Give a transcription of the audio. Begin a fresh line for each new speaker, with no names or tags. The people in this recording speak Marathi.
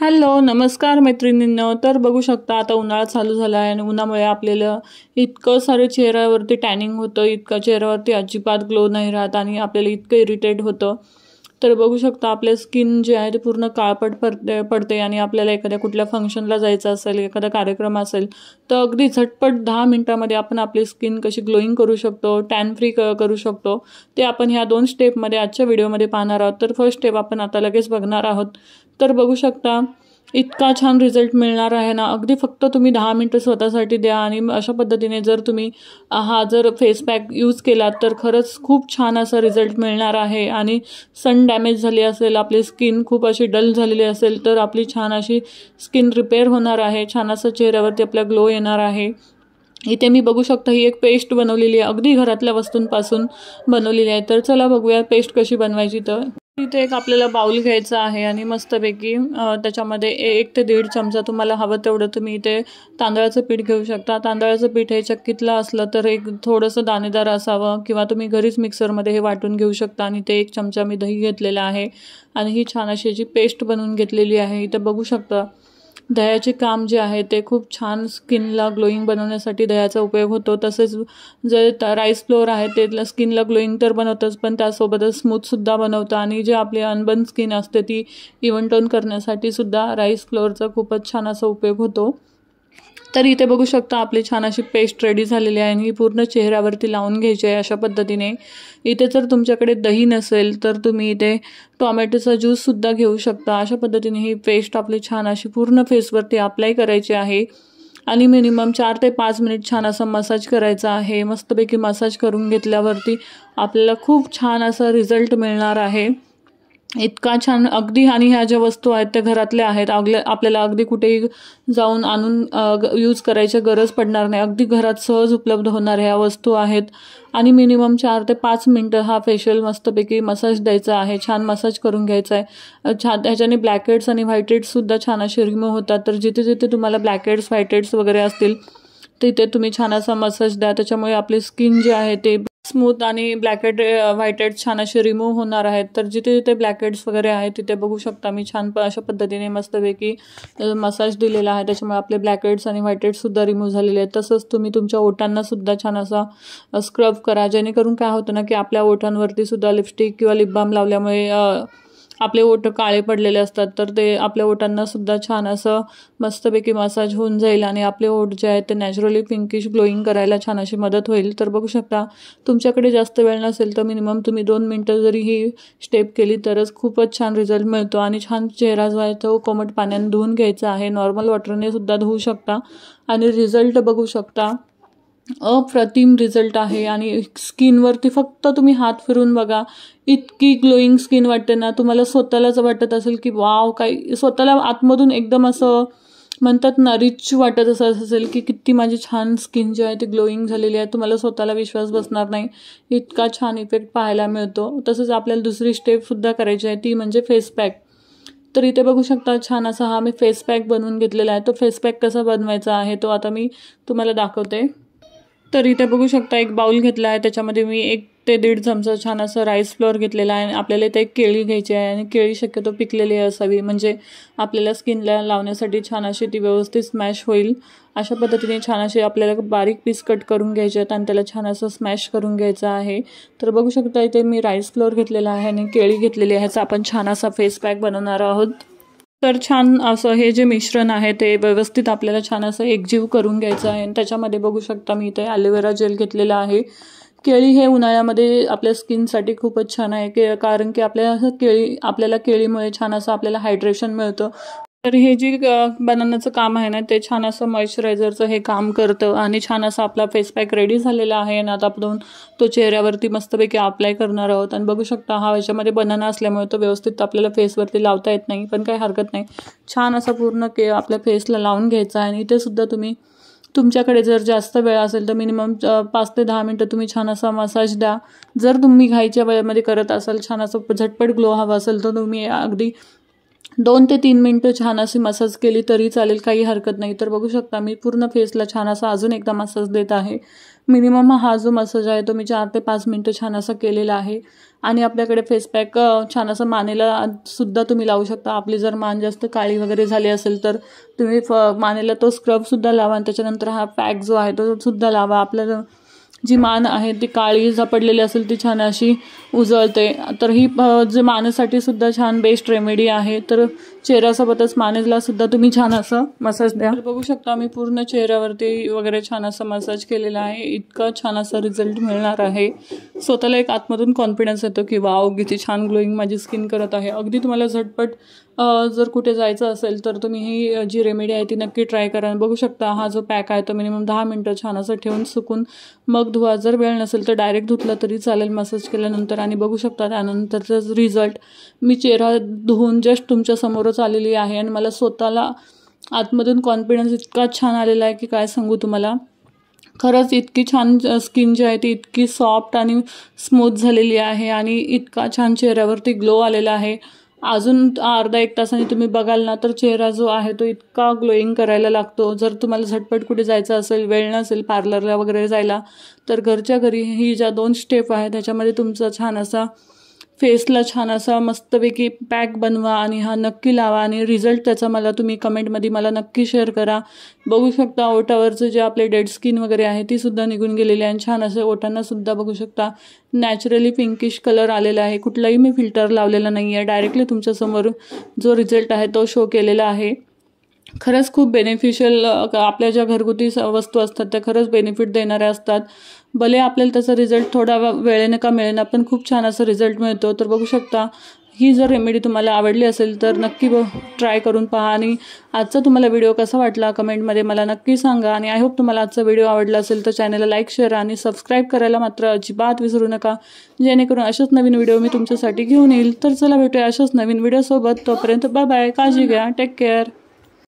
हॅलो, नमस्कार मैत्रिणींनो. तर बघू शकता आता उन्हाळा चालू झाला आहे आणि उन्हामुळे आपल्याला इतकं सारे चेहऱ्यावरती टॅनिंग होतं, इतकं चेहऱ्यावरती अजिबात ग्लो नाही राहत आणि आपल्याला इतकं इरिटेट होतं. तर बघू शकता आपले स्किन जे आहे ते पूर्ण काळपट पडते आणि आपल्याला एखाद्या कुठल्या फंक्शनला जायचं असेल, एखादा कार्यक्रम असेल तर अगदी झटपट 10 मिनिटामध्ये आपण आपली स्किन कशी ग्लोईंग करू शकतो, टॅन फ्री करू शकतो, ते आपण ह्या 2 स्टेपमध्ये आजच्या व्हिडिओमध्ये पाहणार आहोत. तर फर्स्ट स्टेप आपण आता लगेच बघणार आहोत. तर बघू शकता इतका छान रिझल्ट मिळणार आहे ना. अगदी फक्त तुम्ही 10 मिनिटं स्वतःसाठी द्या आणि अशा पद्धतीने जर तुम्ही जर फेस पॅक यूज केला तर खरंच खूप छान असा रिझल्ट मिळणार आहे. आणि सन डॅमेज झाली असेल, आपली स्किन खूप अशी डल झालेली असेल तर आपली छान अशी स्किन रिपेअर होणार आहे, छान असं चेहऱ्यावरती आपला ग्लो येणार आहे. इथे मी बघू शकता ही एक पेस्ट बनवलेली आहे, अगदी घरातल्या वस्तूंपासून बनवलेली आहे. तर चला बघूया पेस्ट कशी बनवायची. तर इथे एक आपल्याला बाउल घ्यायचा आहे आणि मस्तपैकी त्याच्यामध्ये 1 ते 1.5 चमचा तुम्हाला हवं तेवढं तुम्ही इथे तांदळाचं पीठ घेऊ शकता. तांदळाचं पीठ हे चक्कीतलं असलं तर एक थोडंसं दाणेदार असावं किंवा तुम्ही घरीच मिक्सरमध्ये हे वाटून घेऊ शकता. आणि ते 1 चमचा मी दही घेतलेला आहे आणि ही छान अशी याची पेस्ट बनवून घेतलेली आहे. इथे बघू शकता दह्याचे काम जे आहे ते खूप छान स्किनला ग्लोईंग बनवण्यासाठी दह्याचा उपयोग होतो. तसेच जे राईस फ्लोअर आहे ते स्किनला ग्लोईंग तर बनवतंच, पण त्यासोबतच स्मूथसुद्धा बनवतं. आणि जे आपली अनबर्न स्किन असते ती इव्हन टोन करण्यासाठी सुद्धा राईस फ्लोअरचा खूपच छान असा उपयोग होतो. तर इथे बघू शकता आपली छान अशी पेस्ट रेडी झालेली आहे आणि ही पूर्ण चेहऱ्यावरती लावून घ्यायची आहे अशा पद्धतीने. इथे जर तुमच्याकडे दही नसेल तर तुम्ही इथे टोमॅटोचा ज्यूससुद्धा घेऊ शकता. अशा पद्धतीने ही पेस्ट आपली छान अशी पूर्ण फेसवरती अप्लाय करायची आहे आणि मिनिमम 4 ते 5 मिनिट छान असा मसाज करायचा आहे. मस्तपैकी मसाज करून घेतल्यावरती आपल्याला खूप छान असा रिझल्ट मिळणार आहे. इतका छान अगदी. आणि ह्या ज्या वस्तू आहेत त्या घरातल्या आहेत, आपल्याला अगदी कुठेही जाऊन आणून यूज करायची गरज पडणार नाही, अगदी घरात सहज उपलब्ध होणार ह्या वस्तू आहेत. आणि मिनिमम 4 ते 5 मिनटं हा फेशियल मस्तपैकी मसाज द्यायचा आहे, छान मसाज करून घ्यायचा आहे. ह्याच्याने ब्लॅकहेड्स आणि व्हाईटहेड्ससुद्धा छान असे रिमूव्ह होतात. तर जिथे जिथे तुम्हाला ब्लॅकहेड्स व्हाईटहेड्स वगैरे असतील तिथे तुम्ही छान असा मसाज द्या, त्याच्यामुळे आपली स्किन जी आहे ते स्मूथ आणि ब्लॅकहेड व्हाईटहेड्स छान असे रिमूव्ह होणार आहेत. तर जिथे जिथे ब्लॅकहेड्स वगैरे आहेत तिथे बघू शकता मी छान अशा पद्धतीने मस्तपैकी मसाज दिलेला आहे, त्याच्यामुळे आपले ब्लॅकहेड्स आणि व्हाईटहेड्ससुद्धा रिमूव्ह झालेले आहेत. तसंच तुम्ही तुमच्या ओठांनासुद्धा छान असा स्क्रब करा, जेणेकरून काय होतं ना की आपल्या ओठांवरती सुद्धा लिपस्टिक किंवा लिप बाम लावल्यामुळे आपले ओठ काळे पडलेले असतात, तर ते आपल्या ओठांना सुद्धा छान असं मस्तपैकी मसाज होऊन जाईल आणि आपले ओठ जे आहेत ते नॅचरली पिंकिश ग्लोईंग करायला छान अशी मदत होईल. तर बघू शकता तुमच्याकडे जास्त वेळ नसेल तर मिनिमम तुम्ही 2 मिनटं जरी ही स्टेप केली तरच खूपच छान रिझल्ट मिळतो. आणि छान चेहरा जो आहे तो कोमट पाण्याने धुवून घ्यायचा आहे, नॉर्मल वॉटरने सुद्धा धुवू शकता आणि रिझल्ट बघू शकता अप्रतिम रिझल्ट आहे. आणि स्किनवरती फक्त तुम्ही हात फिरून बघा, इतकी ग्लोईंग स्किन वाटते ना, तुम्हाला स्वतःलाच वाटत असेल की वाव, काही स्वतःला आतमधून एकदम असं म्हणतात ना रिच वाटत असेल की किती माझी छान स्किन जी आहे ती ग्लोईंग झालेली आहे. तुम्हाला स्वतःला विश्वास बसणार नाही, इतका छान इफेक्ट पाहायला मिळतो. तसंच आपल्याला दुसरी स्टेपसुद्धा करायची आहे, ती म्हणजे फेस पॅक. तर इथे बघू शकता छान असा हा मी फेस पॅक बनवून घेतलेला आहे. तो फेस पॅक कसा बनवायचा आहे तो आता मी तुम्हाला दाखवते. तर इथे बघू शकता एक बाउल घेतला आहे, त्याच्यामध्ये मी 1 ते 1.5 चमचा छान असं राईस फ्लोअर घेतलेला आहे. आपल्याला इथे एक केळी घ्यायची आहे आणि केळी शक्यतो पिकलेली असावी, म्हणजे आपल्याला स्किनला लावण्यासाठी छान अशी ती व्यवस्थित स्मॅश होईल. अशा पद्धतीने छान असे आपल्याला बारीक पीस कट करून घ्यायचे आहेत आणि त्याला छान असं स्मॅश करून घ्यायचं आहे. तर बघू शकता इथे मी राईस फ्लोअर घेतलेला आहे आणि केळी घेतलेली आहे, ह्याचा आपण छान असा फेस पॅक बनवणार आहोत. तर छान असं हे जे मिश्रण आहे ते व्यवस्थित आपल्याला छान असं एकजीव करून घ्यायचं आहे. आणि त्याच्यामध्ये बघू शकता मी इथे ॲलोवेरा जेल घेतलेला आहे. केळी हे उन्हाळ्यामध्ये आपल्या स्किनसाठी खूपच छान आहे, कारण की आपल्याला केळीमुळे छान असं आपल्याला हायड्रेशन मिळतं. तर हे जे बनवण्याचं काम आहे ना ते छान असं मॉइश्चरायझरचं हे काम करतं. आणि छान असा आपला फेस पॅक रेडी झालेला आहे आणि आता आपण तो चेहऱ्यावरती मस्तपैकी अप्लाय करणार आहोत. आणि बघू शकता हा याच्यामध्ये बनाना असल्यामुळे तो व्यवस्थित आपल्याला फेसवरती लावता येत नाही, पण काही हरकत नाही, छान असा पूर्ण आपल्या फेसला लावून घ्यायचा आहे. आणि इथे सुद्धा तुम्ही तुमच्याकडे जर जास्त वेळ असेल तर मिनिमम 5 ते 10 मिनटं तुम्ही छान असा मसाज द्या. जर तुम्ही घाईच्या वेळेमध्ये करत असाल, छान असं झटपट ग्लो हवा असेल तर तुम्ही अगदी 2 ते 3 मिनटं छान अशी मसाज केली तरी चालेल, काही हरकत नाही. तर बघू शकता मी पूर्ण फेसला छान असा अजून एकदा मसाज देत आहे. मिनिमम हा जो मसाज आहे तो मी 4 ते 5 मिनटं छान असा केलेला आहे. आणि आपल्याकडे फेस पॅक छान असं मानेला सुद्धा तुम्ही लावू शकता. आपली जर मान जास्त काळी वगैरे झाली असेल तर तुम्ही मानेला तो स्क्रबसुद्धा लावा आणि त्याच्यानंतर हा पॅक जो आहे तो सुद्धा लावा. आपल्याला जी मान आहे ती काळी झपडलेली असेल ती छान अशी उजळते. तर ही जे मानेसाठी सुद्धा छान बेस्ट रेमेडी आहे. तर चेहऱ्यासोबतच मानेला सुद्धा तुम्ही छान असं मसाज द्या. बघू शकता मी पूर्ण चेहऱ्यावरती वगैरे छान असं मसाज केलेला आहे. इतका छान असा रिझल्ट मिळणार आहे. स्वतःला एक आतमधून कॉन्फिडन्स येतो की वाव किती छान ग्लोईंग माझी स्किन करत आहे. अगदी तुम्हाला झटपट जर कुठे जायचं असेल तर तुम्ही ही जी रेमेडी आहे ती नक्की ट्राय करा. बघू शकता हा जो पॅक आहे तो मिनिमम 10 मिनटं छान असं ठेवून सुकून मग धुवा. जर वेळ नसेल तर डायरेक्ट धुतला तरी चालेल मसाज केल्यानंतर. आणि बघू शकता त्यानंतरचा रिझल्ट मी चेहरा धुवून जस्ट तुमच्या समोरच आलेली आहे आणि मला स्वतःला आतमधून कॉन्फिडन्स इतका छान आलेला आहे की काय सांगू तुम्हाला. खरंच इतकी छान स्किन जी आहे ती इतकी सॉफ्ट आणि स्मूथ झालेली आहे आणि इतका छान चेहऱ्यावरती ग्लो आलेला आहे. अजून अर्धा एक तासाने तुम्ही बघाल ना तर चेहरा जो आहे तो इतका ग्लोईंग करायला लागतो. जर तुम्हाला झटपट कुठे जायचं असेल, वेळ नसेल पार्लरला वगैरे जायला, तर घरच्या घरी ही ज्या 2 स्टेप आहेत त्याच्यामध्ये तुमचा छान असा फेसला छान असा मस्तपैकी पॅक बनवा आणि हा नक्की लावा आणि रिझल्ट त्याचा मला तुम्ही कमेंटमध्ये मला नक्की शेअर करा. बघू शकता ओठावरचं जे आपले डेड स्किन वगैरे आहे ती सुद्धा निघून गेलेली आहे आणि छान असं ओठांना सुद्धा बघू शकता नॅचरली पिंकिश कलर आलेला आहे. कुठलाही मी फिल्टर लावलेला नाही आहे. डायरेक्टली तुमच्यासमोर जो रिझल्ट आहे तो शो केलेला आहे. खरंच खूप बेनिफिशियल आपल्या ज्या घरगुती वस्तू असतात त्या खरंच बेनिफिट देणाऱ्या असतात. भले आपल्याला त्याचा रिझल्ट थोडा वेळेने का मिळेना पण खूप छान असा रिझल्ट मिळतो. तर बघू शकता ही जर रेमेडी तुम्हाला आवडली असेल तर नक्की ट्राय करून पहा. आणि आजचा तुम्हाला व्हिडिओ कसा वाटला कमेंटमध्ये मला नक्की सांगा. आणि आय होप तुम्हाला आजचा व्हिडिओ आवडला असेल तर चॅनलला लाईक, शेअर आणि सबस्क्राईब करायला मात्र अजिबात विसरू नका, जेणेकरून अशाच नवीन व्हिडिओ मी तुमच्यासाठी घेऊन येईल. तर चला भेटूया अशाच नवीन व्हिडिओसोबत. तोपर्यंत बाय बाय, काळजी घ्या, टेक केअर.